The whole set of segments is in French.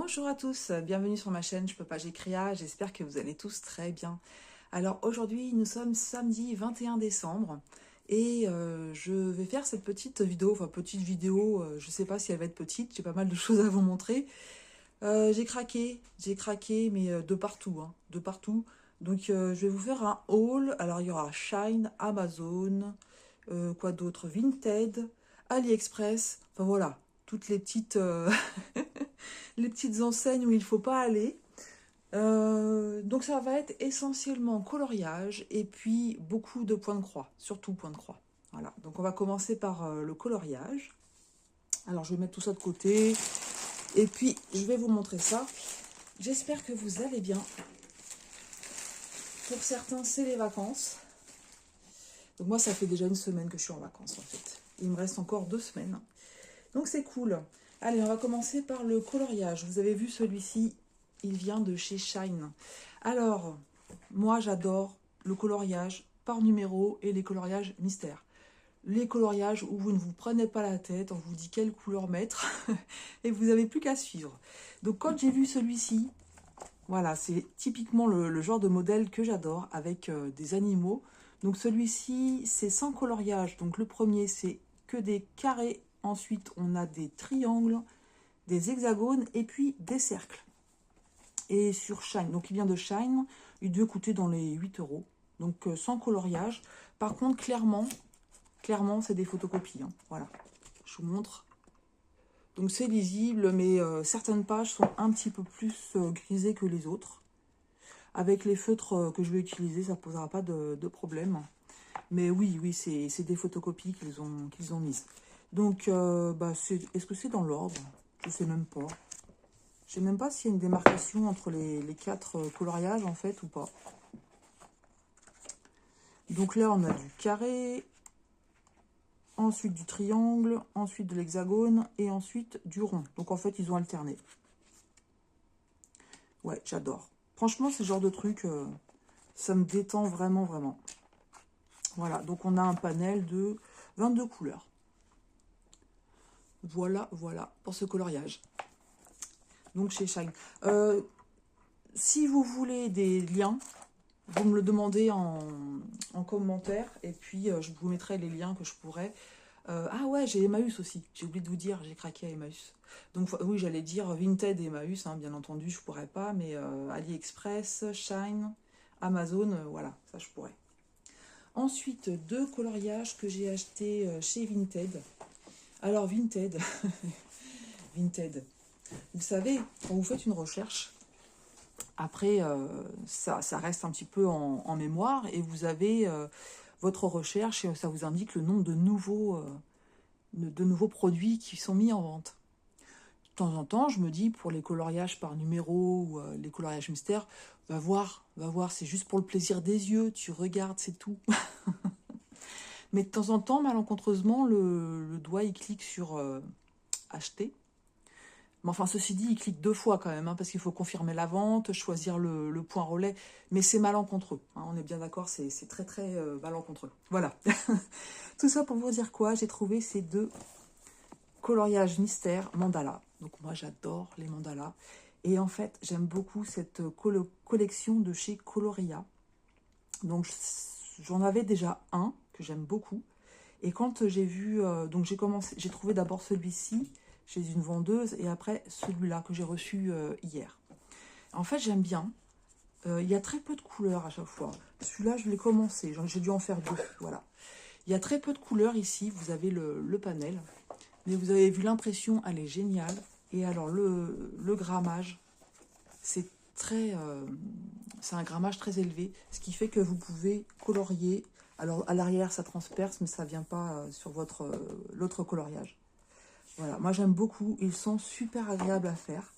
Bonjour à tous, bienvenue sur ma chaîne Je peux pas j'écris, j'espère que vous allez tous très bien. Alors aujourd'hui nous sommes samedi 21 décembre et je vais faire cette petite vidéo, je sais pas si elle va être petite, j'ai pas mal de choses à vous montrer. J'ai craqué mais de partout, hein, de partout. Donc je vais vous faire un haul, alors il y aura Shine, Amazon, quoi d'autre, Vinted, AliExpress, enfin voilà, toutes les petites... les petites enseignes où il ne faut pas aller. Donc ça va être essentiellement coloriage et puis beaucoup de points de croix, surtout points de croix. Voilà, donc on va commencer par le coloriage. Alors je vais mettre tout ça de côté et puis je vais vous montrer ça. J'espère que vous allez bien. Pour certains, c'est les vacances. Donc moi, ça fait déjà une semaine que je suis en vacances en fait. Il me reste encore 2 semaines. Donc c'est cool. Allez, on va commencer par le coloriage. Vous avez vu celui-ci, il vient de chez Shine. Alors, moi j'adore le coloriage par numéro et les coloriages mystères. Les coloriages où vous ne vous prenez pas la tête, on vous dit quelle couleur mettre et vous n'avez plus qu'à suivre. Donc quand j'ai vu celui-ci, voilà, c'est typiquement le genre de modèle que j'adore avec des animaux. Donc celui-ci, c'est sans coloriage. Donc le premier, c'est que des carrés. Ensuite, on a des triangles, des hexagones et puis des cercles. Et sur Shine, donc il vient de Shine, il doit coûter dans les 8 €. Donc sans coloriage. Par contre, clairement, c'est des photocopies. Hein. Voilà, je vous montre. Donc c'est lisible, mais certaines pages sont un petit peu plus grisées que les autres. Avec les feutres que je vais utiliser, ça ne posera pas de problème. Mais oui, c'est des photocopies qu'ils ont mises. Donc, est-ce que c'est dans l'ordre? Je ne sais même pas. Je sais même pas s'il y a une démarcation entre les 4 coloriages, en fait, ou pas. Donc là, on a du carré, ensuite du triangle, ensuite de l'hexagone, et ensuite du rond. Donc, en fait, ils ont alterné. Ouais, j'adore. Franchement, ce genre de truc, ça me détend vraiment, vraiment. Voilà, donc on a un panel de 22 couleurs. Voilà, pour ce coloriage. Donc chez Shine. Si vous voulez des liens, vous me le demandez en commentaire. Et puis, je vous mettrai les liens que je pourrais. Ah ouais, j'ai Emmaüs aussi. J'ai oublié de vous dire, j'ai craqué à Emmaüs. Donc oui, j'allais dire Vinted et Emmaüs, hein, bien entendu, je pourrais pas. Mais AliExpress, Shine, Amazon, voilà, ça je pourrais. Ensuite, 2 coloriages que j'ai achetés chez Vinted. Alors, Vinted, Vinted, vous savez, quand vous faites une recherche, après, ça reste un petit peu en mémoire et vous avez votre recherche et ça vous indique le nombre de nouveaux produits qui sont mis en vente. De temps en temps, je me dis, pour les coloriages par numéro ou les coloriages mystères, va voir, c'est juste pour le plaisir des yeux, tu regardes, c'est tout. Mais de temps en temps, malencontreusement, le doigt, il clique sur acheter. Mais enfin, ceci dit, il clique 2 fois quand même, hein, parce qu'il faut confirmer la vente, choisir le point relais. Mais c'est malencontreux. Hein, on est bien d'accord, c'est très, très malencontreux. Voilà. Tout ça pour vous dire quoi? J'ai trouvé ces 2 coloriages mystères mandala. Donc moi, j'adore les mandalas. Et en fait, j'aime beaucoup cette collection de chez Coloria. Donc, j'en avais déjà un que j'aime beaucoup. Et quand j'ai vu, donc j'ai trouvé d'abord celui-ci chez une vendeuse et après celui-là que j'ai reçu hier. En fait, j'aime bien. Il y a très peu de couleurs à chaque fois. Celui-là, je l'ai commencé. J'ai dû en faire 2. Voilà. Il y a très peu de couleurs ici. Vous avez le panel. Mais vous avez vu l'impression, elle est géniale. Et alors, le grammage, c'est un grammage très élevé. Ce qui fait que vous pouvez colorier. Alors, à l'arrière, ça transperce, mais ça ne vient pas sur l'autre coloriage. Voilà, moi j'aime beaucoup. Ils sont super agréables à faire.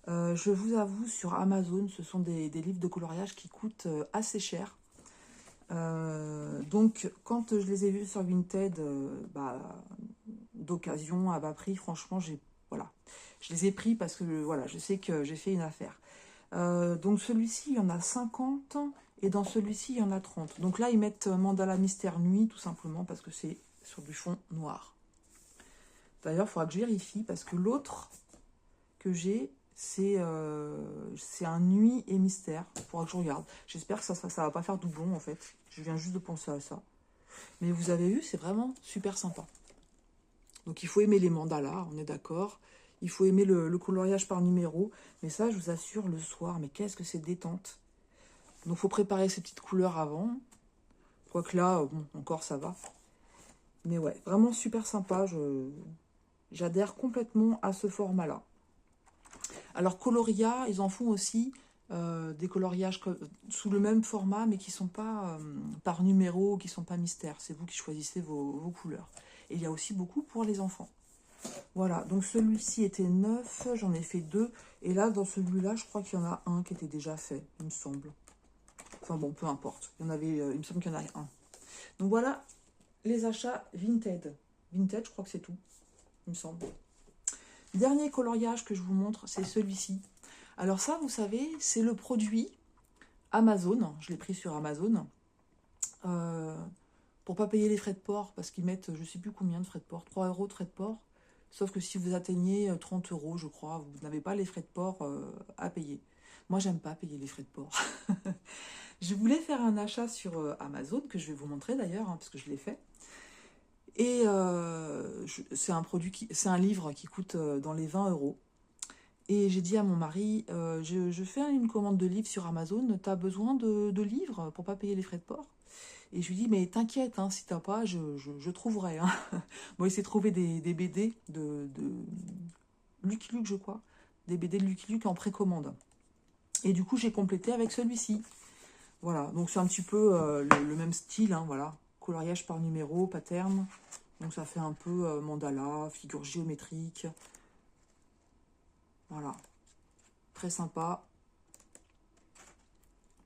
Je vous avoue, sur Amazon, ce sont des livres de coloriage qui coûtent assez cher. Donc, quand je les ai vus sur Vinted, d'occasion, à bas prix, franchement, voilà, je les ai pris parce que voilà, je sais que j'ai fait une affaire. Donc, celui-ci, il y en a 50 et dans celui-ci, il y en a 30. Donc là, ils mettent Mandala Mystère Nuit, tout simplement, parce que c'est sur du fond noir. D'ailleurs, il faudra que je vérifie parce que l'autre que j'ai, C'est un nuit et mystère. Il faudra que je regarde. J'espère que ça va pas faire doublon, en fait. Je viens juste de penser à ça. Mais vous avez vu, c'est vraiment super sympa. Donc il faut aimer les mandalas, on est d'accord. Il faut aimer le coloriage par numéro. Mais ça, je vous assure, le soir, mais qu'est-ce que c'est détente. Donc il faut préparer ces petites couleurs avant. Quoique là, bon, encore ça va. Mais ouais, vraiment super sympa. J'adhère complètement à ce format-là. Alors Coloria, ils en font aussi des coloriages sous le même format, mais qui ne sont pas par numéro, qui ne sont pas mystères. C'est vous qui choisissez vos couleurs. Et il y a aussi beaucoup pour les enfants. Voilà, donc celui-ci était neuf, j'en ai fait deux. Et là, dans celui-là, je crois qu'il y en a un qui était déjà fait, il me semble. Enfin bon, peu importe. Il me semble qu'il y en a un. Donc voilà, les achats Vinted. Vinted, je crois que c'est tout, il me semble. Dernier coloriage que je vous montre, c'est celui-ci. Alors ça, vous savez, c'est le produit Amazon. Je l'ai pris sur Amazon. Pour pas payer les frais de port, parce qu'ils mettent, je sais plus combien de frais de port, 3 € de frais de port. Sauf que si vous atteignez 30 €, je crois, vous n'avez pas les frais de port à payer. Moi, j'aime pas payer les frais de port. Je voulais faire un achat sur Amazon, que je vais vous montrer d'ailleurs, parce que je l'ai fait. Et c'est un livre qui coûte dans les 20 €. Et j'ai dit à mon mari, je fais une commande de livres sur Amazon, t'as besoin de livres pour pas payer les frais de port? Et je lui dis, mais t'inquiète, hein, si t'as pas, je trouverai. Hein. Bon, il s'est trouvé des BD de Lucky Luke, je crois. Des BD de Lucky Luke en précommande. Et du coup, j'ai complété avec celui-ci. Voilà, donc c'est un petit peu le même style, hein, voilà. Coloriage par numéro, pattern. Donc ça fait un peu mandala, figure géométrique. Voilà, très sympa.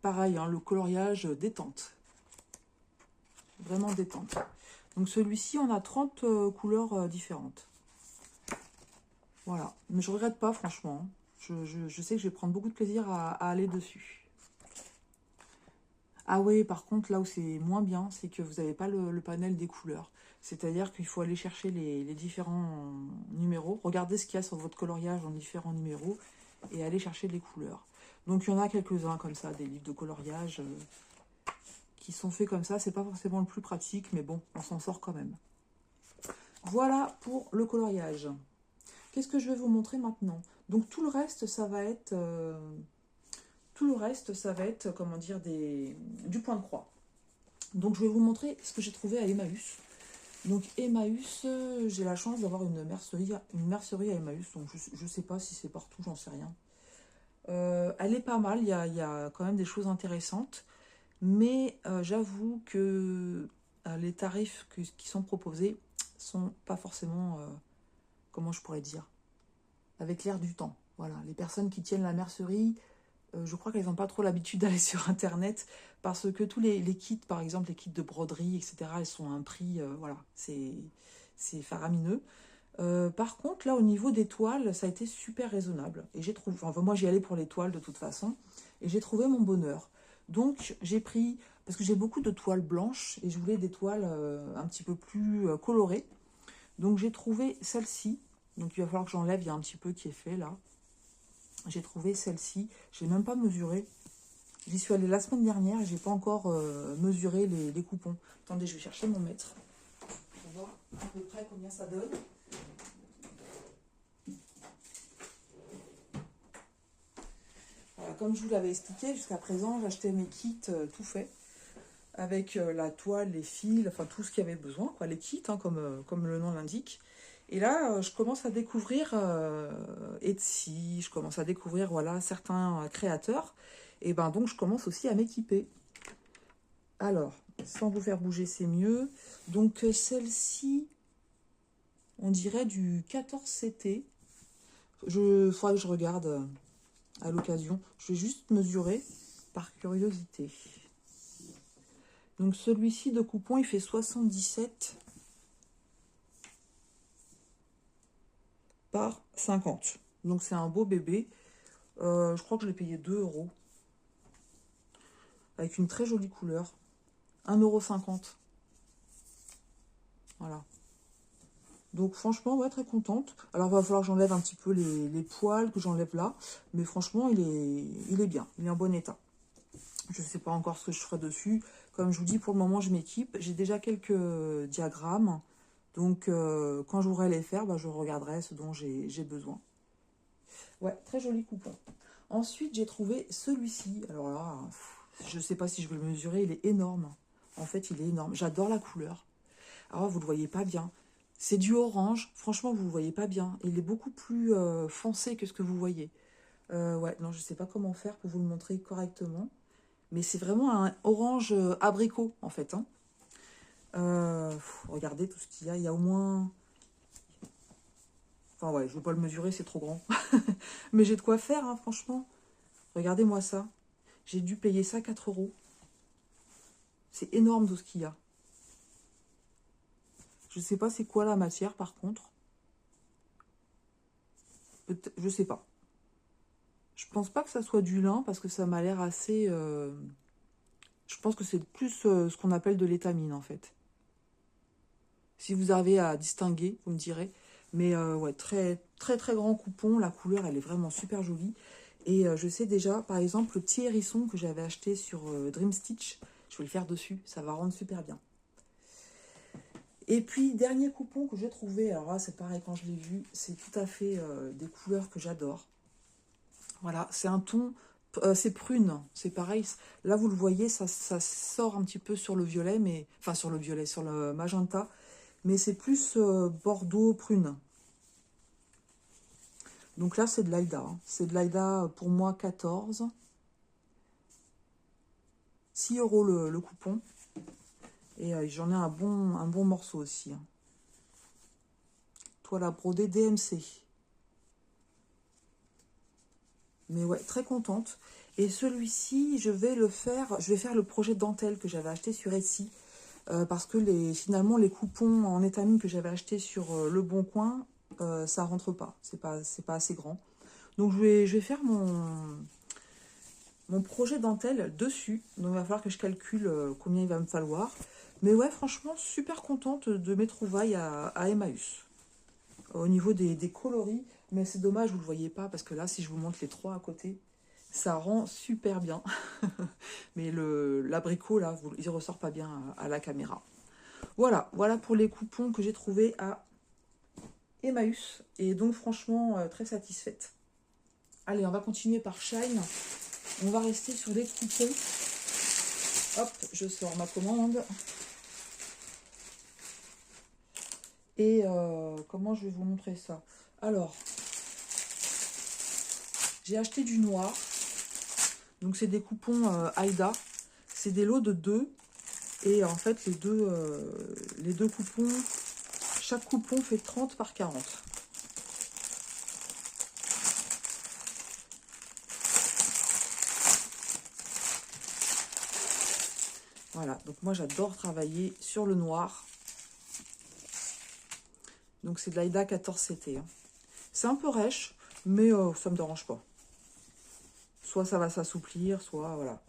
Pareil, hein, le coloriage détente. Vraiment détente. Donc celui-ci, on a 30 couleurs différentes. Voilà, mais je regrette pas franchement. Je sais que je vais prendre beaucoup de plaisir à aller dessus. Ah oui, par contre, là où c'est moins bien, c'est que vous n'avez pas le panel des couleurs. C'est-à-dire qu'il faut aller chercher les différents numéros. Regardez ce qu'il y a sur votre coloriage en différents numéros et aller chercher les couleurs. Donc il y en a quelques-uns comme ça, des livres de coloriage qui sont faits comme ça. C'est pas forcément le plus pratique, mais bon, on s'en sort quand même. Voilà pour le coloriage. Qu'est-ce que je vais vous montrer maintenant? Donc tout le reste, ça va être... comment dire, du point de croix. Donc je vais vous montrer ce que j'ai trouvé à Emmaüs. Donc Emmaüs, j'ai la chance d'avoir une mercerie à Emmaüs. Donc je ne sais pas si c'est partout, j'en sais rien. Elle est pas mal, il y a quand même des choses intéressantes. Mais j'avoue que les tarifs qui sont proposés sont pas forcément, comment je pourrais dire, avec l'air du temps. Voilà, les personnes qui tiennent la mercerie, je crois qu'elles n'ont pas trop l'habitude d'aller sur Internet parce que tous les kits, par exemple, les kits de broderie, etc., elles sont à un prix, voilà, c'est faramineux. Par contre, là, au niveau des toiles, ça a été super raisonnable. Et j'ai trouvé, enfin, moi, j'y allais pour les toiles de toute façon, et j'ai trouvé mon bonheur. Donc, j'ai pris, parce que j'ai beaucoup de toiles blanches, et je voulais des toiles un petit peu plus colorées. Donc, j'ai trouvé celle-ci. Donc, il va falloir que j'enlève, il y a un petit peu qui est fait, là. J'ai trouvé celle-ci. Je n'ai même pas mesuré. J'y suis allée la semaine dernière et je n'ai pas encore mesuré les coupons. Attendez, je vais chercher mon mètre. Pour voir à peu près combien ça donne. Voilà, comme je vous l'avais expliqué, jusqu'à présent, j'achetais mes kits tout faits. Avec la toile, les fils, enfin tout ce qu'il y avait besoin, quoi, les kits, hein, comme le nom l'indique. Et là, je commence à découvrir Etsy, je commence à découvrir voilà, certains créateurs. Et ben donc, je commence aussi à m'équiper. Alors, sans vous faire bouger, c'est mieux. Donc, celle-ci, on dirait du 14CT. Il faudra que je regarde à l'occasion. Je vais juste mesurer par curiosité. Donc, celui-ci de coupon, il fait 77 par 50. Donc, c'est un beau bébé. Je crois que je l'ai payé 2 €. Avec une très jolie couleur. 1,50 €. Voilà. Donc franchement, ouais, très contente. Alors, il va falloir que j'enlève un petit peu les poils, que j'enlève là. Mais franchement, il est bien. Il est en bon état. Je ne sais pas encore ce que je ferai dessus. Comme je vous dis, pour le moment, je m'équipe. J'ai déjà quelques diagrammes. Donc, quand je voudrais les faire, bah, je regarderai ce dont j'ai besoin. Ouais, très joli coupon. Ensuite, j'ai trouvé celui-ci. Alors là, je ne sais pas si je vais le mesurer. Il est énorme. En fait, il est énorme. J'adore la couleur. Alors, vous ne le voyez pas bien. C'est du orange. Franchement, vous ne le voyez pas bien. Il est beaucoup plus foncé que ce que vous voyez. Ouais, non, je ne sais pas comment faire pour vous le montrer correctement. Mais c'est vraiment un orange abricot, en fait. Hein. Regardez tout ce qu'il y a. Il y a au moins... Enfin, ouais, je ne veux pas le mesurer, c'est trop grand. Mais j'ai de quoi faire, hein, franchement. Regardez-moi ça. J'ai dû payer ça 4 €. C'est énorme tout ce qu'il y a. Je ne sais pas c'est quoi la matière, par contre. Je sais pas. Je pense pas que ça soit du lin, parce que ça m'a l'air assez... Je pense que c'est plus ce qu'on appelle de l'étamine, en fait. Si vous arrivez à distinguer, vous me direz. Mais ouais, très, très, très grand coupon. La couleur, elle est vraiment super jolie. Et je sais déjà, par exemple, le petit hérisson que j'avais acheté sur Dream Stitch, je vais le faire dessus. Ça va rendre super bien. Et puis, dernier coupon que j'ai trouvé, alors là, c'est pareil, quand je l'ai vu, c'est tout à fait des couleurs que j'adore. Voilà, c'est un ton, c'est prune, c'est pareil. Là, vous le voyez, ça sort un petit peu sur le violet, mais enfin sur le violet, sur le magenta, mais c'est plus bordeaux prune. Donc là, c'est de l'Aïda. Hein. C'est de l'Aïda, pour moi, 14. 6 € le coupon. Et j'en ai un bon morceau aussi. Hein. Toile à broder DMC. Mais ouais, très contente. Et celui-ci, je vais faire le projet de dentelle que j'avais acheté sur Etsy. Parce que finalement, les coupons en étamine que j'avais acheté sur Le Bon Coin, ça rentre pas. C'est pas assez grand. Donc, je vais faire mon projet dentelle dessus. Donc, il va falloir que je calcule combien il va me falloir. Mais ouais, franchement, super contente de mes trouvailles à Emmaüs. Au niveau des coloris. Mais c'est dommage, vous ne le voyez pas. Parce que là, si je vous montre les trois à côté, ça rend super bien. Mais l'abricot, là, il ne ressort pas bien à la caméra. Voilà pour les coupons que j'ai trouvés à Emmaüs. Et donc, franchement, très satisfaite. Allez, on va continuer par Shine. On va rester sur les coupons. Hop, je sors ma commande. Et comment je vais vous montrer ça? Alors, j'ai acheté du noir. Donc, c'est des coupons Aïda. C'est des lots de 2. Et en fait, les deux coupons, chaque coupon fait 30 par 40. Voilà, donc moi j'adore travailler sur le noir. Donc c'est de l'Aïda 14CT. Hein. C'est un peu rêche, mais ça ne me dérange pas. Soit ça va s'assouplir, soit voilà.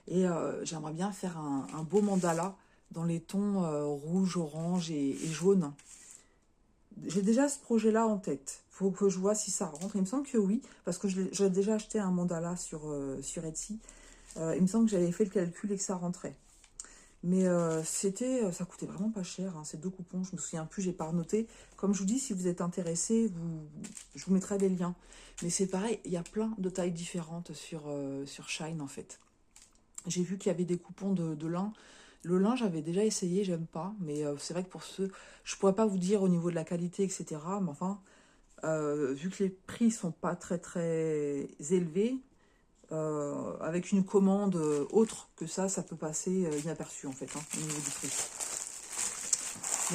Et j'aimerais bien faire un beau mandala dans les tons rouge, orange et jaune. J'ai déjà ce projet-là en tête. Il faut que je vois si ça rentre. Il me semble que oui, parce que j'ai déjà acheté un mandala sur Etsy. Il me semble que j'avais fait le calcul et que ça rentrait. Mais ça coûtait vraiment pas cher, hein, ces deux coupons, je me souviens plus, j'ai pas renoté. Comme je vous dis, si vous êtes intéressé, je vous mettrai les liens. Mais c'est pareil, il y a plein de tailles différentes sur Shine en fait. J'ai vu qu'il y avait des coupons de lin. Le lin, j'avais déjà essayé, j'aime pas. Mais c'est vrai que pour ceux, je pourrais pas vous dire au niveau de la qualité, etc. Mais enfin, vu que les prix sont pas très très élevés, avec une commande autre que ça peut passer inaperçu en fait, hein, au niveau du prix.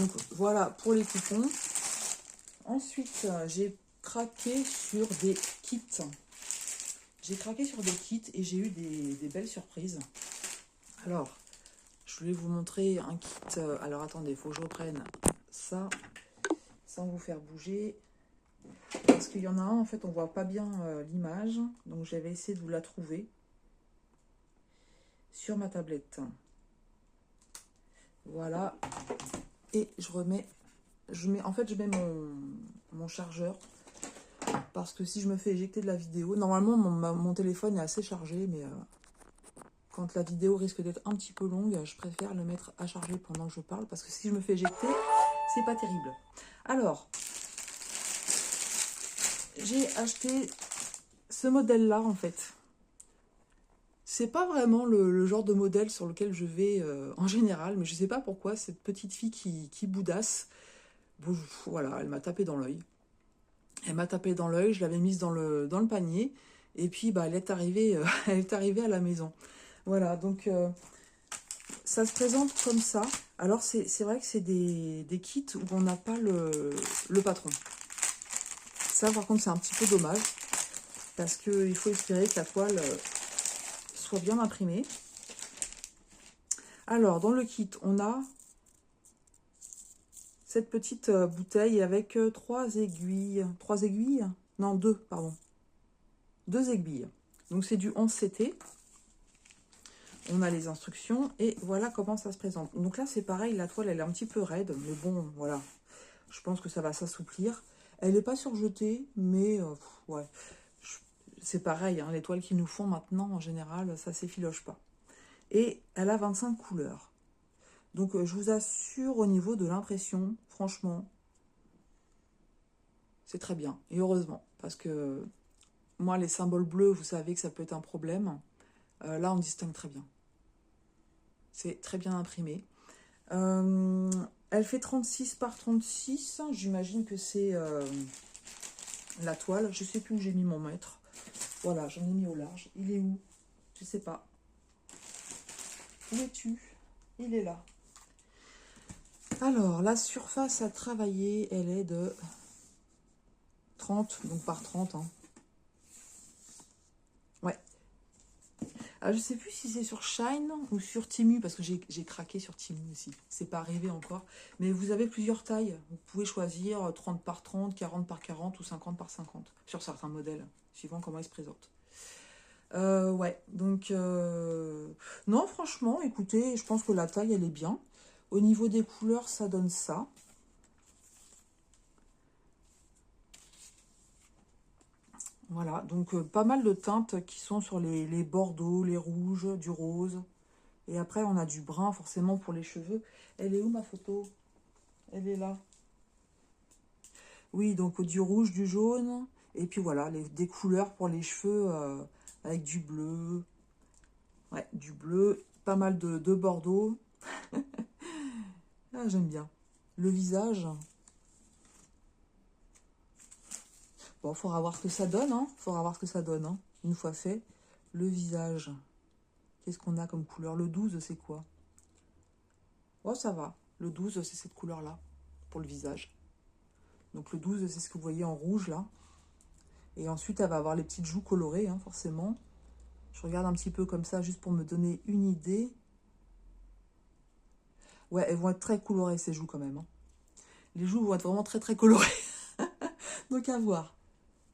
Donc voilà pour les coupons. Ensuite, j'ai craqué sur des kits. J'ai craqué sur des kits et j'ai eu des belles surprises. Alors, je voulais vous montrer un kit. Alors attendez, il faut que je reprenne ça sans vous faire bouger. Parce qu'il y en a un, en fait, on voit pas bien l'image. Donc j'avais essayé de vous la trouver sur ma tablette. Voilà. Et je remets en fait, je mets mon chargeur. Parce que si je me fais éjecter de la vidéo, normalement mon téléphone est assez chargé, mais quand la vidéo risque d'être un petit peu longue, je préfère le mettre à charger pendant que je parle, parce que si je me fais éjecter, c'est pas terrible. Alors, j'ai acheté ce modèle-là, en fait. C'est pas vraiment le genre de modèle sur lequel je vais en général, mais je sais pas pourquoi, cette petite fille qui boudasse, bon, voilà, elle m'a tapé dans l'œil. Elle m'a tapé dans l'œil, je l'avais mise dans le panier, et puis bah, elle est arrivée à la maison. Voilà, donc ça se présente comme ça. Alors c'est vrai que c'est des kits où on n'a pas le patron. Ça par contre c'est un petit peu dommage, parce qu'il faut espérer que la toile soit bien imprimée. Alors dans le kit on a cette petite bouteille avec 3 aiguilles. 3 aiguilles? Non, 2, pardon. 2 aiguilles. Donc c'est du 11 CT. On a les instructions et voilà comment ça se présente. Donc là c'est pareil, la toile elle est un petit peu raide, mais bon voilà. Je pense que ça va s'assouplir. Elle n'est pas surjetée, mais ouais. C'est pareil, hein, les toiles qu'ils nous font maintenant en général, ça s'effiloche pas. Et elle a 25 couleurs. Donc je vous assure au niveau de l'impression, franchement, c'est très bien. Et heureusement, parce que moi les symboles bleus, vous savez que ça peut être un problème. Là on distingue très bien. C'est très bien imprimé. Elle fait 36 par 36. J'imagine que c'est la toile. Je ne sais plus où j'ai mis mon mètre. Voilà, j'en ai mis au large. Il est où? Je ne sais pas. Où es-tu? Il est là. Alors, la surface à travailler, elle est de 30, donc par 30. Hein. Ouais. Alors, je sais plus si c'est sur Shine ou sur Temu, parce que j'ai craqué sur Temu aussi. C'est pas arrivé encore. Mais vous avez plusieurs tailles. Vous pouvez choisir 30 par 30, 40 par 40 ou 50 par 50 sur certains modèles, suivant comment ils se présentent. Ouais, donc... Non, franchement, écoutez, je pense que la taille, elle est bien. Au niveau des couleurs, ça donne ça. Voilà, donc pas mal de teintes qui sont sur les bordeaux, les rouges, du rose. Et après, on a du brun, forcément, pour les cheveux. Elle est où, ma photo? Elle est là. Oui, donc du rouge, du jaune. Et puis voilà, des couleurs pour les cheveux avec du bleu. Ouais, du bleu. Pas mal de bordeaux. Ah, j'aime bien. Le visage. Bon, il faudra voir ce que ça donne, hein. Faudra voir ce que ça donne, hein. Une fois fait. Le visage. Qu'est-ce qu'on a comme couleur? Le 12, c'est quoi? Oh, ça va. Le 12, c'est cette couleur-là, pour le visage. Donc le 12, c'est ce que vous voyez en rouge, là. Et ensuite, elle va avoir les petites joues colorées, hein, forcément. Je regarde un petit peu comme ça, juste pour me donner une idée. Ouais, elles vont être très colorées, ces joues, quand même. Hein. Les joues vont être vraiment très, très colorées. Donc, à voir.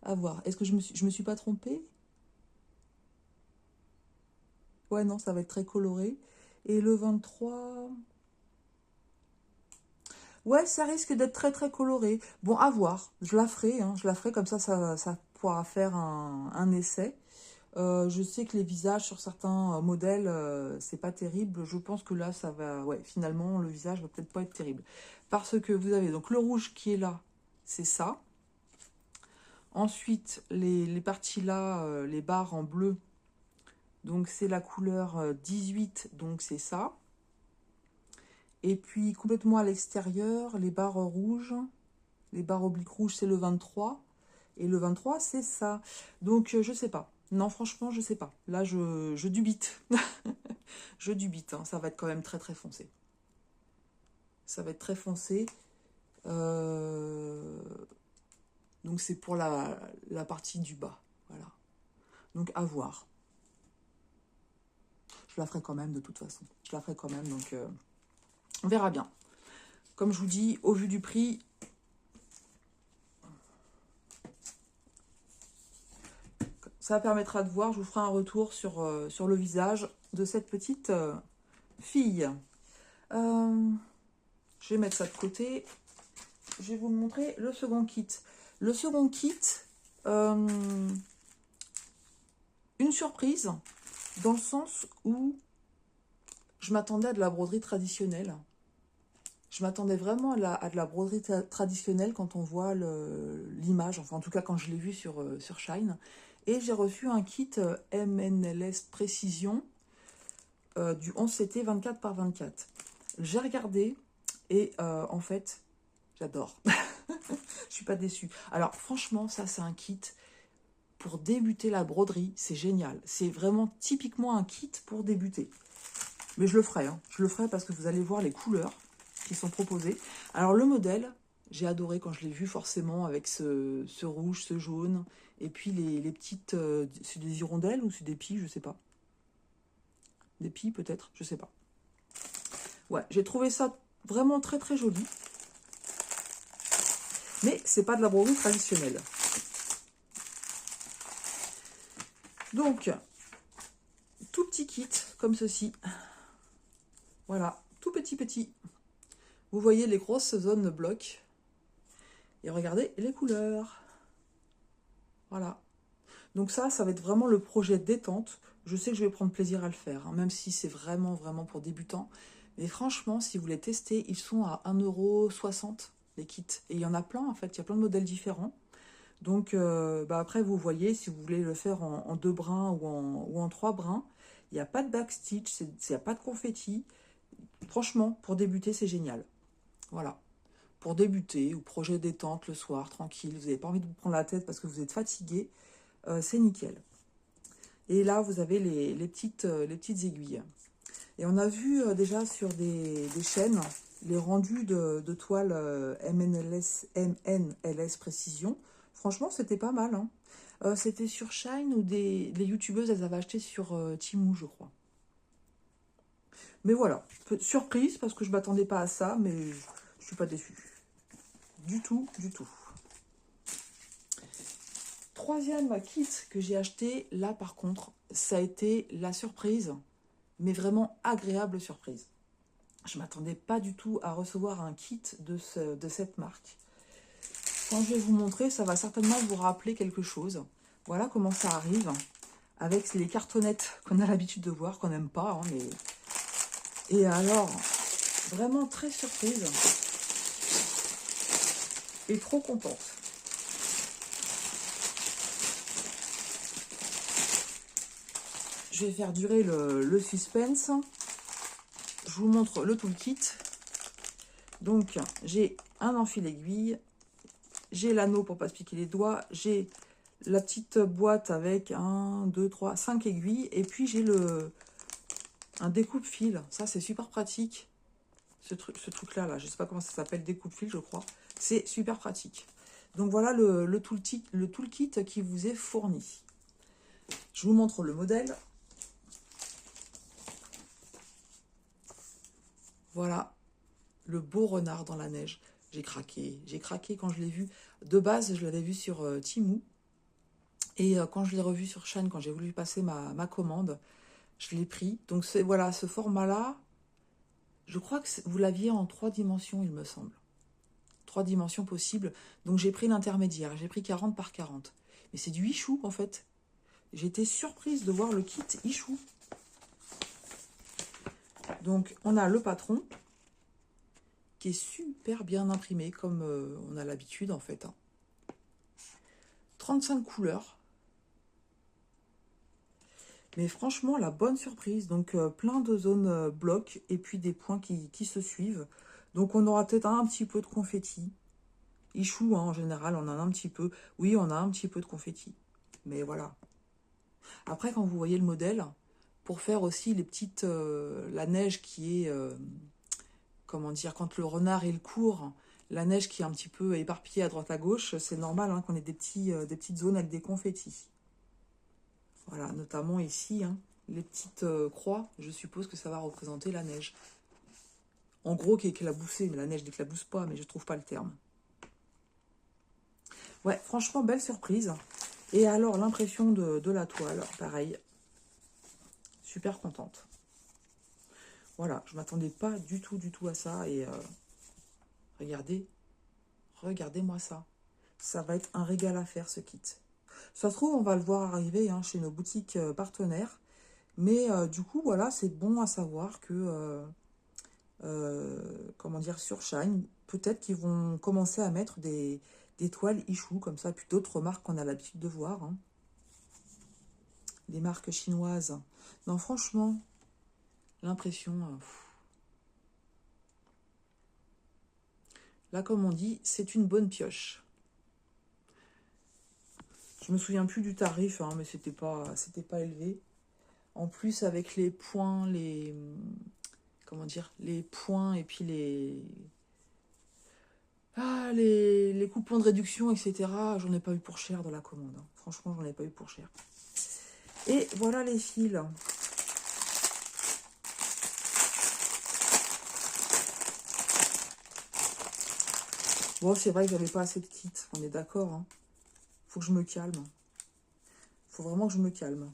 À voir. Est-ce que je me suis pas trompée? Ouais, non, ça va être très coloré. Et le 23... Ouais, ça risque d'être très, très coloré. Bon, à voir. Je la ferai, hein. Je la ferai comme ça pourra faire un essai. Je sais que les visages sur certains modèles, c'est pas terrible. Je pense que là, ça va... Ouais, finalement, le visage va peut-être pas être terrible. Parce que vous avez donc le rouge qui est là, c'est ça. Ensuite, les parties là, les barres en bleu, donc c'est la couleur 18, donc c'est ça. Et puis complètement à l'extérieur, les barres rouges, les barres obliques rouges, c'est le 23. Et le 23, c'est ça. Donc, je sais pas. Non, franchement, je sais pas. Là, je dubite. Je dubite. Hein. Ça va être quand même très, très foncé. Ça va être très foncé. Donc, c'est pour la partie du bas. Voilà. Donc, à voir. Je la ferai quand même, de toute façon. Je la ferai quand même, donc on verra bien. Comme je vous dis, au vu du prix... Ça permettra de voir, je vous ferai un retour sur le visage de cette petite fille. Je vais mettre ça de côté. je vais vous montrer le second kit. Le second kit, une surprise, dans le sens où je m'attendais à de la broderie traditionnelle. Je m'attendais vraiment à de la broderie traditionnelle quand on voit l'image, enfin en tout cas quand je l'ai vu sur Shine. Et j'ai reçu un kit MNLS Précision du 11CT 24 par 24. J'ai regardé et en fait, j'adore. Je suis pas déçue. Alors franchement, ça c'est un kit pour débuter la broderie, c'est génial. C'est vraiment typiquement un kit pour débuter. Mais je le ferai, hein. Je le ferai parce que vous allez voir les couleurs qui sont proposées. Alors le modèle, j'ai adoré quand je l'ai vu forcément avec ce rouge, ce jaune, et puis les petites... c'est des hirondelles ou c'est des pies, je sais pas. Des pies peut-être, je sais pas. Ouais, j'ai trouvé ça vraiment très très joli. Mais c'est pas de la broderie traditionnelle. Donc, tout petit kit, comme ceci. Voilà, tout petit. Vous voyez les grosses zones blocs. Et regardez les couleurs. Voilà. Donc ça va être vraiment le projet détente. Je sais que je vais prendre plaisir à le faire, hein, même si c'est vraiment pour débutants. Mais franchement, si vous voulez tester, ils sont à 1,60 € les kits. Et il y en a plein, en fait. Il y a plein de modèles différents. Donc, après, vous voyez, si vous voulez le faire en 2 brins ou en 3 brins, il n'y a pas de backstitch, il n'y a pas de confetti. Franchement, pour débuter, c'est génial. Voilà. Pour débuter, ou projet détente le soir, tranquille, vous n'avez pas envie de vous prendre la tête parce que vous êtes fatigué, c'est nickel. Et là, vous avez les petites aiguilles. Et on a vu déjà sur des chaînes les rendus de toile MNLS Précision. Franchement, c'était pas mal, hein. C'était sur Shine ou les youtubeuses, elles avaient acheté sur Temu, je crois. Mais voilà, surprise parce que je m'attendais pas à ça, mais je suis pas déçue. Du tout. Troisième kit que j'ai acheté, là par contre, ça a été la surprise, mais vraiment agréable surprise. Je m'attendais pas du tout à recevoir un kit de cette marque. Quand je vais vous montrer, ça va certainement vous rappeler quelque chose. Voilà comment ça arrive, avec les cartonnettes qu'on a l'habitude de voir, qu'on n'aime pas, hein, mais... Et alors, vraiment très surprise et trop contente. Je vais faire durer le suspense. Je vous montre le toolkit. Donc, j'ai un enfil aiguille, j'ai l'anneau pour ne pas se piquer les doigts, j'ai la petite boîte avec 1, 2, 3, 5 aiguilles, et puis j'ai un découpe-fil. Ça, c'est super pratique. Ce truc-là, je ne sais pas comment ça s'appelle, découpe-fil, je crois. C'est super pratique. Donc, voilà le toolkit qui vous est fourni. Je vous montre le modèle. Voilà, le beau renard dans la neige. J'ai craqué quand je l'ai vu. De base, je l'avais vu sur Temu. Et quand je l'ai revu sur Shine, quand j'ai voulu passer ma commande, je l'ai pris. Donc voilà, ce format-là, je crois que vous l'aviez en 3 dimensions, il me semble. 3 dimensions possibles. Donc j'ai pris l'intermédiaire, j'ai pris 40 par 40. Mais c'est du Ichou en fait. J'ai été surprise de voir le kit Ichou. Donc on a le patron, qui est super bien imprimé, comme on a l'habitude en fait. 35 couleurs. Mais franchement, la bonne surprise. Donc, plein de zones blocs et puis des points qui se suivent. Donc, on aura peut-être un petit peu de confetti. Ichou, hein, en général, on en a un petit peu. Oui, on a un petit peu de confetti. Mais voilà. Après, quand vous voyez le modèle, pour faire aussi les petites... la neige qui est... comment dire, quand le renard il court, la neige qui est un petit peu éparpillée à droite à gauche, c'est normal hein, qu'on ait des petites zones avec des confettis. Voilà, notamment ici, hein, les petites croix, je suppose que ça va représenter la neige. En gros, qui est éclaboussée, mais la neige n'éclabousse pas, mais je trouve pas le terme. Ouais, franchement, belle surprise. Et alors, l'impression de la toile, pareil. Super contente. Voilà, je m'attendais pas du tout à ça. Et regardez Regardez-moi ça. Ça va être un régal à faire, ce kit. Ça se trouve, on va le voir arriver hein, chez nos boutiques partenaires. Mais du coup, voilà, c'est bon à savoir que, comment dire, sur Shine, peut-être qu'ils vont commencer à mettre des toiles Ichou, comme ça, puis d'autres marques qu'on a l'habitude de voir. Hein. Les marques chinoises. Non, franchement, l'impression... là, comme on dit, c'est une bonne pioche. Je me souviens plus du tarif, hein, mais c'était pas élevé. En plus, avec les points, comment dire, les points et puis les coupons de réduction, etc. J'en ai pas eu pour cher dans la commande. Hein. Franchement, j'en ai pas eu pour cher. Et voilà les fils. Bon, c'est vrai que j'avais pas assez de kits, on est d'accord. Hein. Faut que je me calme. Faut vraiment que je me calme.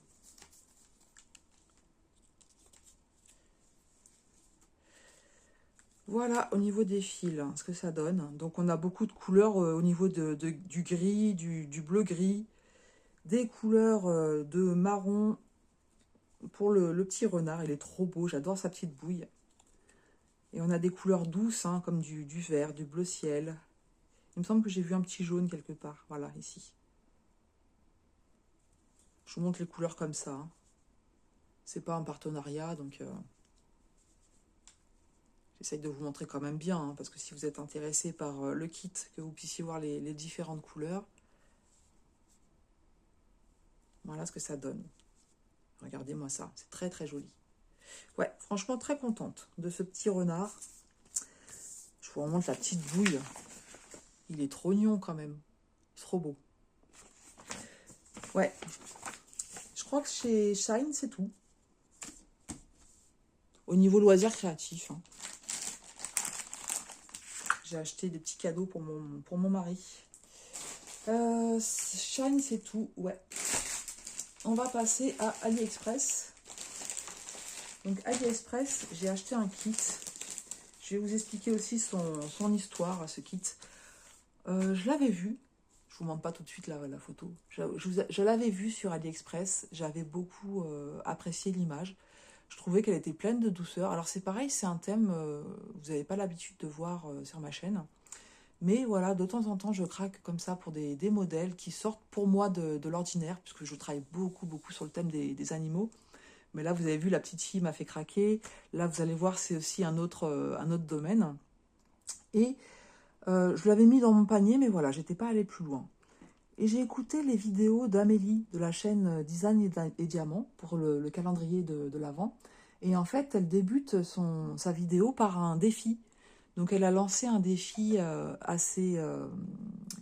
Voilà, au niveau des fils, ce que ça donne. Donc, on a beaucoup de couleurs au niveau du gris, du bleu-gris, des couleurs de marron pour le petit renard. Il est trop beau, j'adore sa petite bouille. Et on a des couleurs douces, hein, comme du vert, du bleu ciel. Il me semble que j'ai vu un petit jaune quelque part. Voilà, ici. Je vous montre les couleurs comme ça. Hein. C'est pas un partenariat, donc... j'essaye de vous montrer quand même bien, hein, parce que si vous êtes intéressé par le kit, que vous puissiez voir les différentes couleurs. Voilà ce que ça donne. Regardez-moi ça, c'est très très joli. Ouais, franchement très contente de ce petit renard. Je vous remonte la petite bouille. Il est trop mignon quand même. Trop beau. Ouais. Je crois que chez Shine, c'est tout. Au niveau loisirs créatifs. Hein. J'ai acheté des petits cadeaux pour mon mari. Shine, c'est tout. Ouais. On va passer à AliExpress. Donc AliExpress, j'ai acheté un kit. Je vais vous expliquer aussi son histoire, ce kit. Je l'avais vu. Je vous montre pas tout de suite la photo. Je l'avais vu sur AliExpress. J'avais beaucoup apprécié l'image. Je trouvais qu'elle était pleine de douceur. Alors c'est pareil, c'est un thème, vous n'avez pas l'habitude de voir sur ma chaîne. Mais voilà, de temps en temps, je craque comme ça pour des modèles qui sortent pour moi de l'ordinaire, puisque je travaille beaucoup sur le thème des animaux. Mais là, vous avez vu, la petite fille m'a fait craquer. Là, vous allez voir, c'est aussi un autre domaine. Et je l'avais mis dans mon panier, mais voilà, j'étais pas allée plus loin. Et j'ai écouté les vidéos d'Amélie de la chaîne Design et Diamant pour le calendrier de l'Avent. Et en fait, elle débute sa vidéo par un défi. Donc, elle a lancé un défi à ses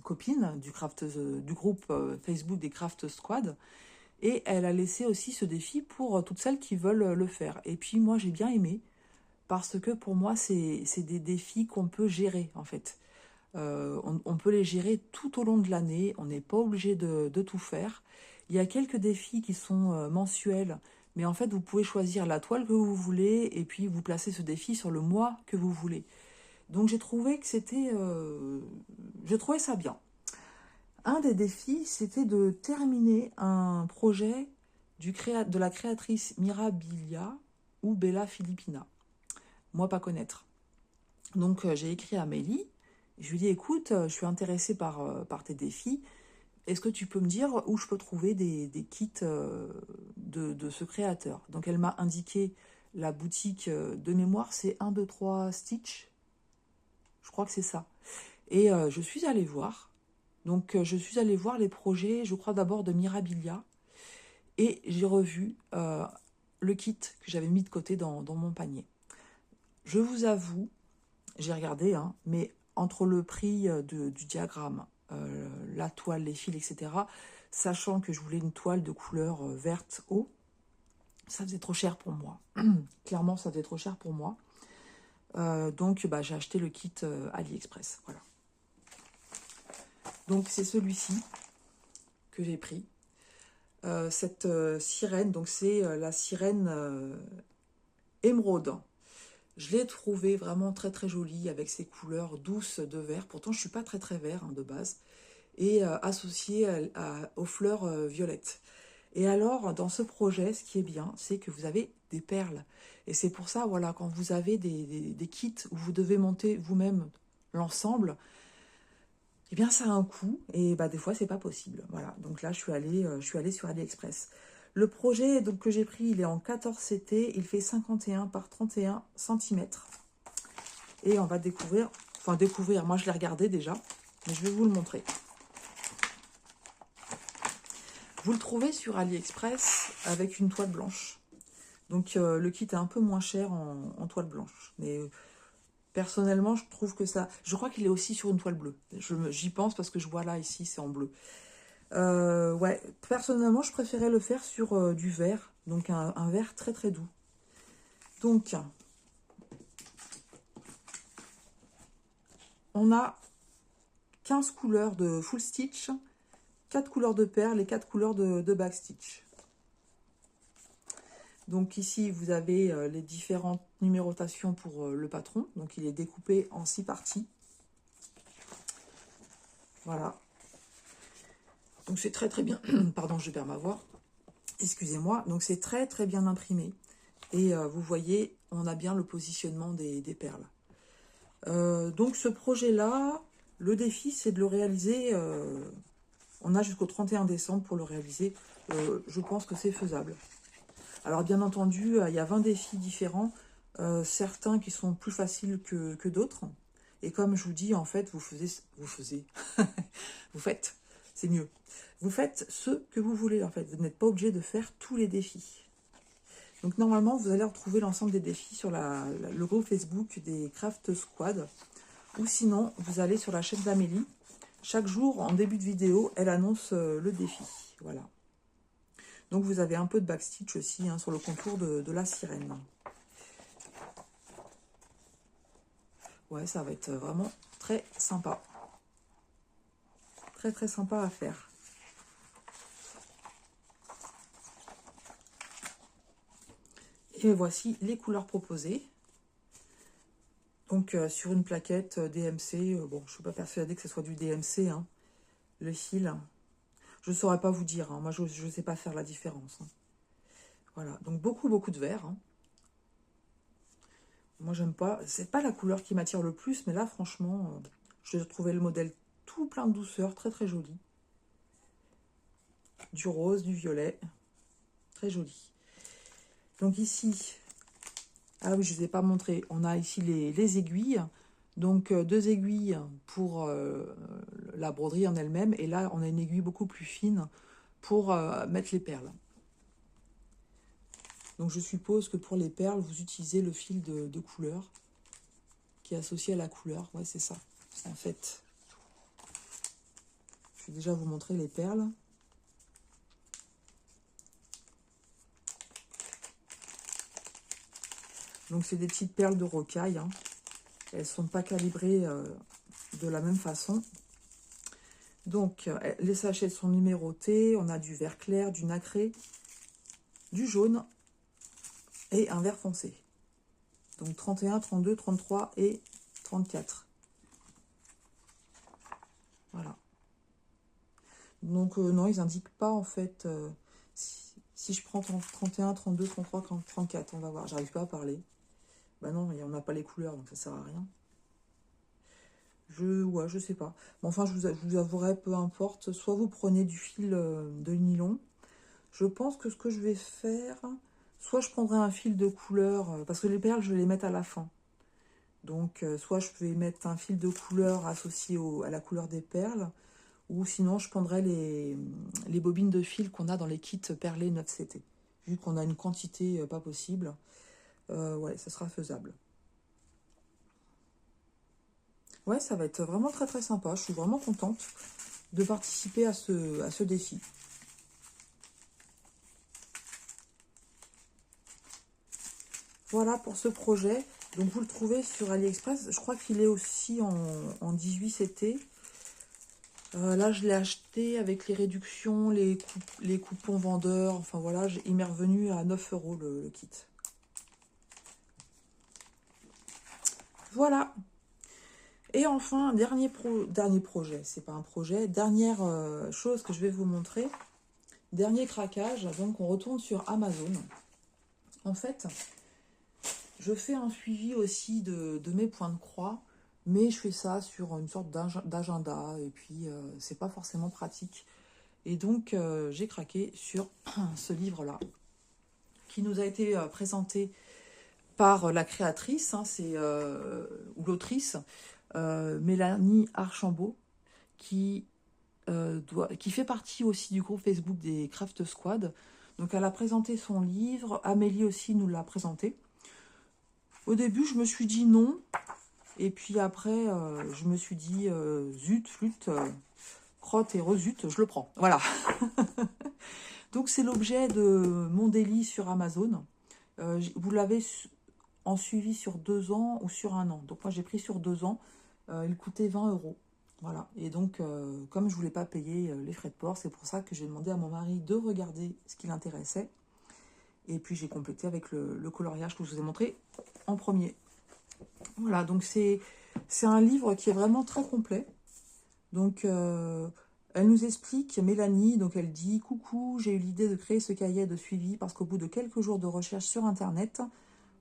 copines du groupe Facebook des Craft Squad. Et elle a laissé aussi ce défi pour toutes celles qui veulent le faire. Et puis, moi, j'ai bien aimé parce que pour moi, c'est des défis qu'on peut gérer, en fait. On peut les gérer tout au long de l'année, on n'est pas obligé de tout faire. Il y a quelques défis qui sont mensuels, mais en fait, vous pouvez choisir la toile que vous voulez et puis vous placez ce défi sur le mois que vous voulez. Donc j'ai trouvé que c'était... j'ai trouvé ça bien. Un des défis, c'était de terminer un projet de la créatrice Mirabilia ou Bella Filipina. Moi, pas connaître. Donc j'ai écrit à Amélie. Je lui dis, écoute, je suis intéressée par tes défis. Est-ce que tu peux me dire où je peux trouver des kits de ce créateur? Donc, elle m'a indiqué la boutique de mémoire, c'est 1, 2, 3 Stitch. Je crois que c'est ça. Et je suis allée voir. Donc, je suis allée voir les projets, je crois d'abord de Mirabilia. Et j'ai revu le kit que j'avais mis de côté dans mon panier. Je vous avoue, j'ai regardé, hein, mais entre le prix du diagramme, la toile, les fils, etc., sachant que je voulais une toile de couleur verte eau, ça faisait trop cher pour moi. Clairement, ça faisait trop cher pour moi. Donc, bah, j'ai acheté le kit AliExpress. Voilà. Donc, c'est celui-ci que j'ai pris. Cette sirène, donc c'est la sirène émeraude. Je l'ai trouvé vraiment très très joli avec ses couleurs douces de vert. Pourtant, je suis pas très très vert hein, de base. Et associé aux fleurs violettes. Et alors, dans ce projet, ce qui est bien, c'est que vous avez des perles. Et c'est pour ça, voilà, quand vous avez des kits où vous devez monter vous-même l'ensemble, eh bien, ça a un coût. Et bah, des fois, c'est pas possible. Voilà, donc là, je suis allée sur AliExpress. Le projet donc, que j'ai pris, il est en 14 CT. Il fait 51 par 31 cm. Et on va découvrir, enfin découvrir, moi je l'ai regardé déjà, mais je vais vous le montrer. Vous le trouvez sur AliExpress avec une toile blanche. Donc le kit est un peu moins cher en toile blanche. Mais personnellement, je trouve que ça... Je crois qu'il est aussi sur une toile bleue. J'y pense parce que je vois là, ici, c'est en bleu. Ouais, personnellement, je préférais le faire sur du vert. Donc un vert très très doux. Donc, on a 15 couleurs de full stitch, 4 couleurs de perles et 4 couleurs de backstitch. Donc ici, vous avez les différentes numérotations pour le patron. Donc il est découpé en 6 parties. Voilà. Donc c'est très très bien. Pardon, je perds ma voix. Excusez-moi. Donc c'est très très bien imprimé. Et vous voyez, on a bien le positionnement des perles. Donc ce projet-là, le défi, c'est de le réaliser. On a jusqu'au 31 décembre pour le réaliser. Je pense que c'est faisable. Alors bien entendu, il y a 20 défis différents, certains qui sont plus faciles que d'autres. Et comme je vous dis, en fait, vous faites, c'est mieux. Vous faites ce que vous voulez, en fait. Vous n'êtes pas obligé de faire tous les défis. Donc normalement, vous allez retrouver l'ensemble des défis sur le groupe Facebook des Craft Squad. Ou sinon, vous allez sur la chaîne d'Amélie. Chaque jour, en début de vidéo, elle annonce le défi. Voilà. Donc vous avez un peu de backstitch aussi hein, sur le contour de la sirène. Ouais, ça va être vraiment très sympa. Très très sympa à faire. Et voici les couleurs proposées. Donc sur une plaquette DMC, bon je ne suis pas persuadée que ce soit du DMC, hein, le fil. Je ne saurais pas vous dire, hein, moi je ne sais pas faire la différence. Hein. Voilà, donc beaucoup de vert. Hein. Moi j'aime pas, c'est pas la couleur qui m'attire le plus, mais là franchement, je trouvais le modèle tout plein de douceur, très très joli. Du rose, du violet, très joli. Donc ici, ah oui je ne vous ai pas montré, on a ici les aiguilles. Donc 2 aiguilles pour la broderie en elle-même, et là on a une aiguille beaucoup plus fine pour mettre les perles. Donc je suppose que pour les perles, vous utilisez le fil de couleur qui est associé à la couleur. Ouais, c'est ça, en fait. Je vais déjà vous montrer les perles. Donc c'est des petites perles de rocaille. Hein. Elles ne sont pas calibrées de la même façon. Donc les sachets sont numérotés. On a du vert clair, du nacré, du jaune et un vert foncé. Donc 31, 32, 33 et 34. Voilà. Donc non, ils n'indiquent pas en fait si je prends 31, 32, 33, 34. On va voir, j'arrive pas à parler. Bah non, on n'a pas les couleurs, donc ça sert à rien. Ouais, je sais pas. Mais enfin, je vous avouerai, peu importe. Soit vous prenez du fil de nylon. Je pense que ce que je vais faire, soit je prendrai un fil de couleur, parce que les perles, je vais les mettre à la fin. Donc, soit je vais mettre un fil de couleur associé à la couleur des perles, ou sinon je prendrai les bobines de fil qu'on a dans les kits perlés 9CT. Vu qu'on a une quantité pas possible, ouais, ça sera faisable. Ouais, ça va être vraiment très très sympa. Je suis vraiment contente de participer à ce défi. Voilà pour ce projet. Donc vous le trouvez sur AliExpress. Je crois qu'il est aussi en 18 CT. Là, je l'ai acheté avec les réductions, les coupons vendeurs. Enfin voilà, il m'est revenu à 9 € le kit. Voilà. Et enfin, dernier projet, c'est pas un projet, dernière chose que je vais vous montrer, dernier craquage, donc on retourne sur Amazon. En fait, je fais un suivi aussi de mes points de croix, mais je fais ça sur une sorte d'agenda, et puis c'est pas forcément pratique. Et donc, j'ai craqué sur ce livre-là, qui nous a été présenté par la créatrice, hein, ou l'autrice, Mélanie Archambault, qui qui fait partie aussi du groupe Facebook des Craft Squad. Donc elle a présenté son livre, Amélie aussi nous l'a présenté. Au début, je me suis dit non, et puis après, je me suis dit zut, flûte, crotte et rezut, je le prends. Voilà. Donc c'est l'objet de mon délit sur Amazon. Vous l'avez en suivi sur 2 ans ou sur 1 an. Donc moi j'ai pris sur 2 ans. Il coûtait 20 euros. Voilà. Et donc, comme je voulais pas payer les frais de port, c'est pour ça que j'ai demandé à mon mari de regarder ce qui l'intéressait. Et puis j'ai complété avec le coloriage que je vous ai montré en premier. Voilà, donc c'est un livre qui est vraiment très complet. Donc, elle nous explique, Mélanie, donc elle dit « Coucou, j'ai eu l'idée de créer ce cahier de suivi parce qu'au bout de quelques jours de recherche sur Internet,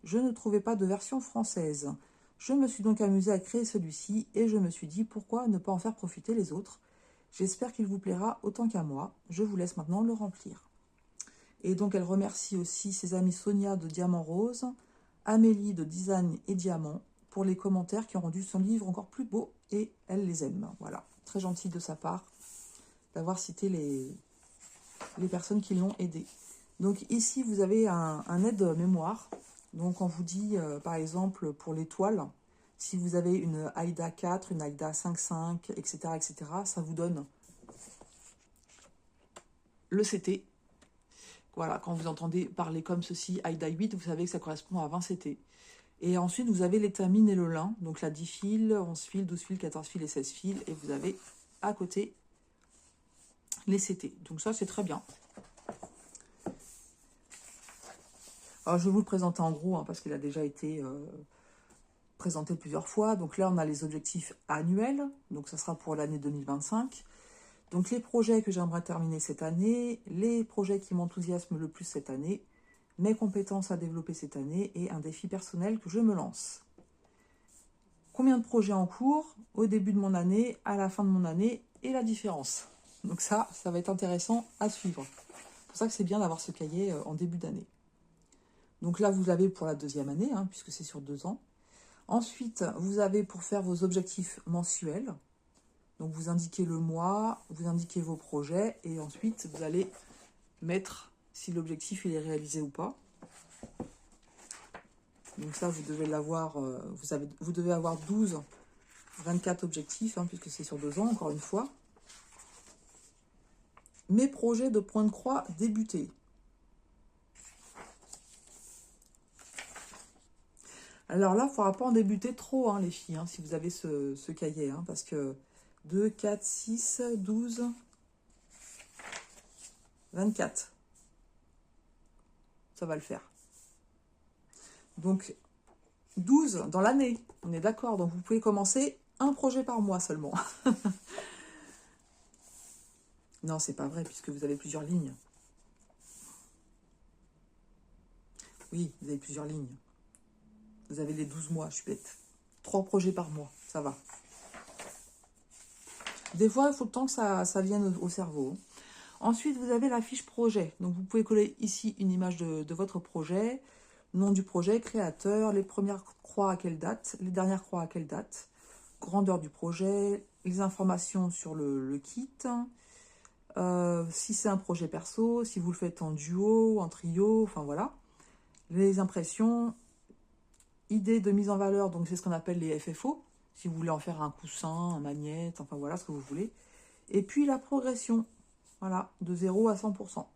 je ne trouvais pas de version française. Je me suis donc amusée à créer celui-ci et je me suis dit pourquoi ne pas en faire profiter les autres. J'espère qu'il vous plaira autant qu'à moi. Je vous laisse maintenant le remplir. » Et donc elle remercie aussi ses amies Sonia de Diamant Rose, Amélie de Design et Diamant pour les commentaires qui ont rendu son livre encore plus beau et elle les aime. Voilà, très gentil de sa part d'avoir cité les personnes qui l'ont aidé. Donc ici vous avez un aide-mémoire. Donc on vous dit par exemple pour les toiles, si vous avez une AIDA 4, une AIDA 5.5, etc., etc., ça vous donne le CT. Voilà, quand vous entendez parler comme ceci, AIDA 8, vous savez que ça correspond à 20 CT. Et ensuite, vous avez l'étamine et le lin, donc la 10 fils, 11 fils, 12 fils, 14 fils et 16 fils. Et vous avez à côté les CT. Donc ça, c'est très bien. Alors, je vais vous le présenter en gros, hein, parce qu'il a déjà été présenté plusieurs fois. Donc là, on a les objectifs annuels. Donc ça sera pour l'année 2025. Donc les projets que j'aimerais terminer cette année, les projets qui m'enthousiasment le plus cette année, mes compétences à développer cette année et un défi personnel que je me lance. Combien de projets en cours au début de mon année, à la fin de mon année et la différence. Donc ça va être intéressant à suivre. C'est pour ça que c'est bien d'avoir ce cahier en début d'année. Donc là, vous l'avez pour la 2e année, hein, puisque c'est sur 2 ans. Ensuite, vous avez pour faire vos objectifs mensuels. Donc vous indiquez le mois, vous indiquez vos projets et ensuite vous allez mettre si l'objectif il est réalisé ou pas. Donc ça vous devez l'avoir, vous devez avoir 24 objectifs, hein, puisque c'est sur 2 ans, encore une fois. Mes projets de point de croix débutés. Alors là, il ne faudra pas en débuter trop, hein, les filles, hein, si vous avez ce cahier, hein, parce que 2, 4, 6, 12, 24. Ça va le faire. Donc, 12 dans l'année, on est d'accord. Donc, vous pouvez commencer un projet par mois seulement. Non, c'est pas vrai, puisque vous avez plusieurs lignes. Oui, vous avez plusieurs lignes. Vous avez les 12 mois, je suis bête. 3 projets par mois, ça va. Des fois, il faut le temps que ça vienne au cerveau. Ensuite, vous avez la fiche projet. Donc, vous pouvez coller ici une image de votre projet, nom du projet, créateur, les premières croix à quelle date, les dernières croix à quelle date, grandeur du projet, les informations sur le kit, si c'est un projet perso, si vous le faites en duo, en trio, enfin voilà. Les impressions, idées de mise en valeur, donc c'est ce qu'on appelle les FFO, si vous voulez en faire un coussin, un magnète, enfin voilà ce que vous voulez. Et puis la progression, voilà, de 0 à 100%.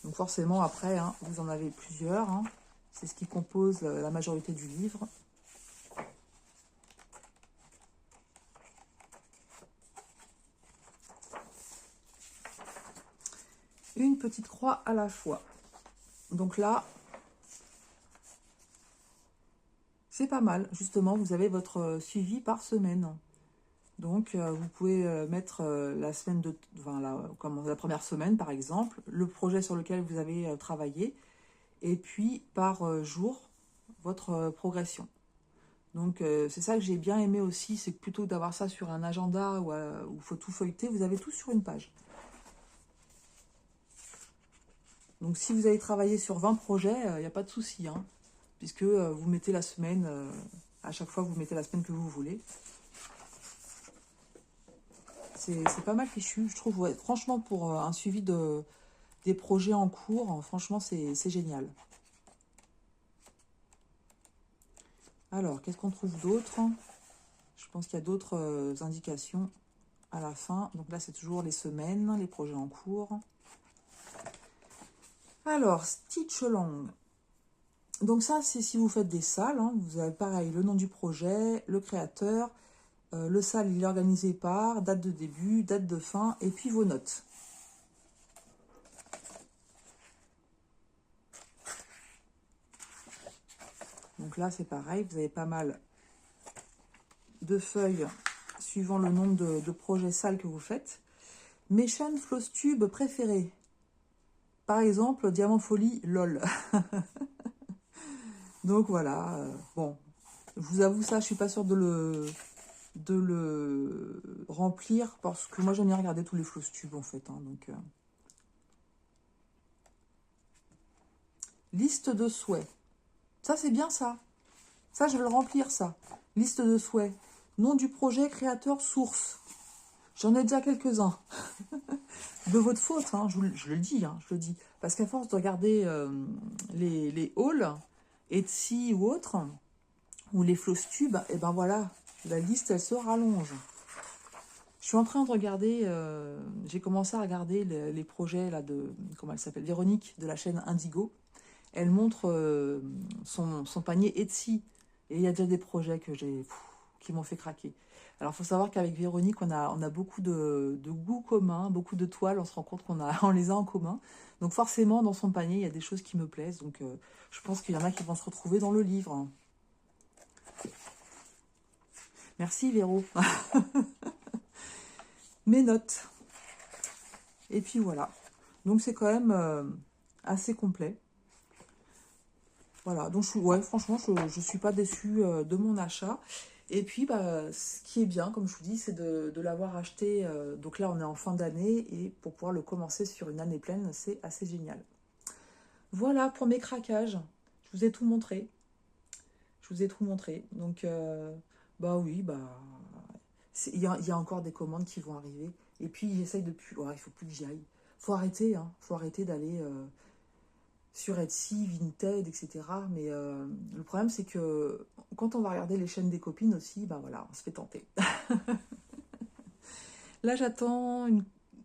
Donc forcément, après, hein, vous en avez plusieurs. Hein. C'est ce qui compose la majorité du livre. une petite croix à la fois. Donc là, c'est pas mal. Justement, vous avez votre suivi par semaine. Donc, vous pouvez mettre la semaine de, enfin, la première semaine, par exemple, le projet sur lequel vous avez travaillé, et puis par jour, votre progression. Donc, c'est ça que j'ai bien aimé aussi, c'est que plutôt que d'avoir ça sur un agenda où il faut tout feuilleter, vous avez tout sur une page. Donc, si vous avez travaillé sur 20 projets, il n'y a pas de souci, hein, puisque vous mettez la semaine, à chaque fois, vous mettez la semaine que vous voulez. C'est pas mal fichu, je trouve. Ouais, franchement, pour un suivi des projets en cours, franchement, c'est génial. Alors, qu'est-ce qu'on trouve d'autre? Je pense qu'il y a d'autres indications à la fin. Donc là, c'est toujours les semaines, les projets en cours. Alors, Stitch Along. Donc ça, c'est si vous faites des salles. Hein, vous avez pareil, le nom du projet, le créateur, le salle, il est organisé par date de début, date de fin, et puis vos notes. Donc là, c'est pareil, vous avez pas mal de feuilles suivant le nombre de projets salles que vous faites. Mes chaînes floss tube préférées. Par exemple, Diamant Folie, LOL. Donc voilà, bon, je vous avoue ça, je suis pas sûre de le remplir parce que moi j'aime bien regarder tous les floss tubes en fait. Hein, donc, liste de souhaits. Ça c'est bien ça. Ça je vais le remplir ça. Liste de souhaits. Nom du projet, créateur, source. J'en ai déjà quelques-uns. De votre faute, hein, je le dis, hein, je le dis. Parce qu'à force de regarder les hauls, Etsy ou autres, ou les floss tubes, et ben voilà, la liste, elle se rallonge. Je suis en train de regarder, j'ai commencé à regarder les projets là de, comment elle s'appelle, Véronique, de la chaîne Indigo. Elle montre son panier Etsy. Et il y a déjà des projets qui m'ont fait craquer. Alors, il faut savoir qu'avec Véronique, on a beaucoup de goûts communs, beaucoup de toiles. On se rend compte on les a en commun. Donc, forcément, dans son panier, il y a des choses qui me plaisent. Donc, je pense qu'il y en a qui vont se retrouver dans le livre. Merci, Véro. Mes notes. Et puis, voilà. Donc, c'est quand même assez complet. Voilà. Donc, franchement, je ne suis pas déçue de mon achat. Et puis, bah, ce qui est bien, comme je vous dis, c'est de l'avoir acheté. Donc là, on est en fin d'année et pour pouvoir le commencer sur une année pleine, c'est assez génial. Voilà pour mes craquages. Je vous ai tout montré. Je vous ai tout montré. Donc, bah oui, bah, il y a encore des commandes qui vont arriver. Et puis, j'essaye de plus. Ouais, il faut plus que j'y aille. Faut arrêter, hein. Faut arrêter d'aller sur Etsy, Vinted, etc. Mais le problème, c'est que quand on va regarder les chaînes des copines aussi, ben voilà, on se fait tenter. Là, j'attends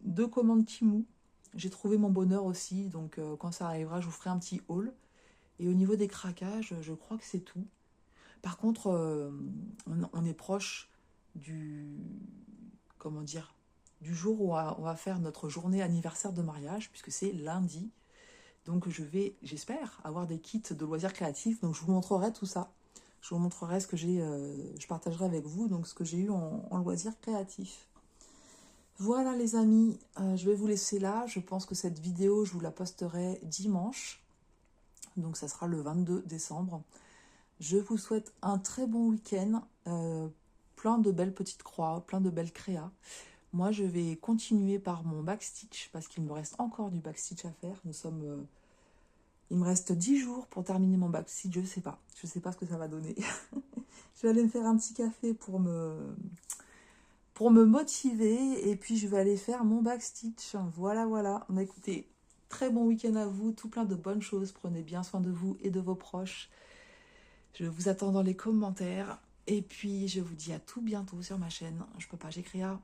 2 commandes Temu. J'ai trouvé mon bonheur aussi, donc quand ça arrivera, je vous ferai un petit haul. Et au niveau des craquages, je crois que c'est tout. Par contre, on est proche comment dire, du jour où on va faire notre journée anniversaire de mariage, puisque c'est lundi. Donc j'espère, avoir des kits de loisirs créatifs. Donc je vous montrerai tout ça. Je vous montrerai ce que je partagerai avec vous, donc ce que j'ai eu en loisirs créatifs. Voilà les amis, je vais vous laisser là. Je pense que cette vidéo, je vous la posterai dimanche. Donc ça sera le 22 décembre. Je vous souhaite un très bon week-end. Plein de belles petites croix, plein de belles créas. Moi, je vais continuer par mon backstitch parce qu'il me reste encore du backstitch à faire. Il me reste 10 jours pour terminer mon backstitch. Je sais pas ce que ça va donner. Je vais aller me faire un petit café pour me motiver et puis je vais aller faire mon backstitch. Voilà, voilà. On a écouté. Très bon week-end à vous, tout plein de bonnes choses. Prenez bien soin de vous et de vos proches. Je vous attends dans les commentaires. Et puis, je vous dis à tout bientôt sur ma chaîne. Je peux pas, j'écris à...